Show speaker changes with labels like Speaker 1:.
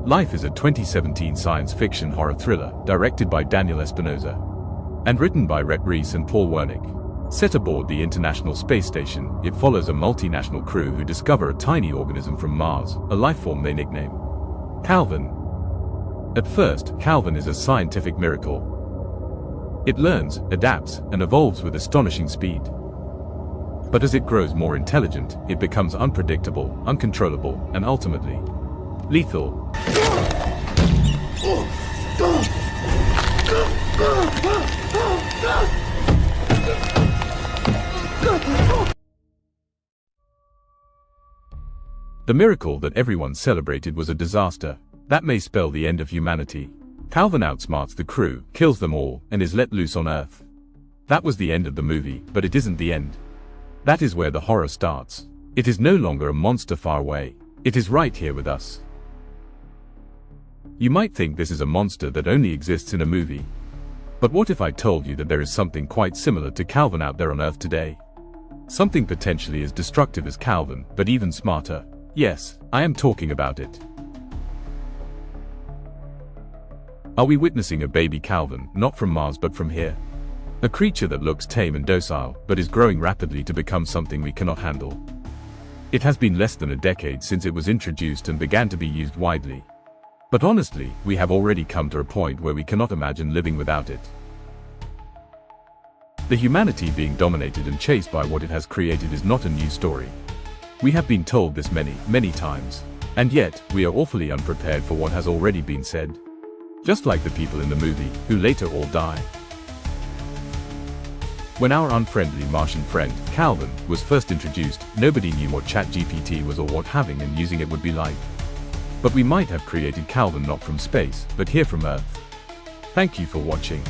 Speaker 1: Life is a 2017 science fiction horror thriller directed by Daniel Espinosa and written by Rhett Reese and Paul Wernick. Set aboard the International Space Station, it follows a multinational crew who discover a tiny organism from Mars, a lifeform they nickname Calvin. At first, Calvin is a scientific miracle. It learns, adapts, and evolves with astonishing speed. But as it grows more intelligent, it becomes unpredictable, uncontrollable, and ultimately lethal. The miracle that everyone celebrated was a disaster. That may spell the end of humanity. Calvin outsmarts the crew, kills them all, and is let loose on Earth. That was the end of the movie, but it isn't the end. That is where the horror starts. It is no longer a monster far away. It is right here with us. You might think this is a monster that only exists in a movie. But what if I told you that there is something quite similar to Calvin out there on Earth today? Something potentially as destructive as Calvin, but even smarter. Yes, I am talking about it. Are we witnessing a baby Calvin, not from Mars but from here? A creature that looks tame and docile, but is growing rapidly to become something we cannot handle. It has been less than a decade since it was introduced and began to be used widely. But honestly, we have already come to a point where we cannot imagine living without it. The humanity being dominated and chased by what it has created is not a new story. We have been told this many times. And yet, we are awfully unprepared for what has already been said. Just like the people in the movie, who later all die. When our unfriendly Martian friend, Calvin, was first introduced, nobody knew what ChatGPT was or what having and using it would be like. But we might have created Calvin not from space, but here from Earth. Thank you for watching.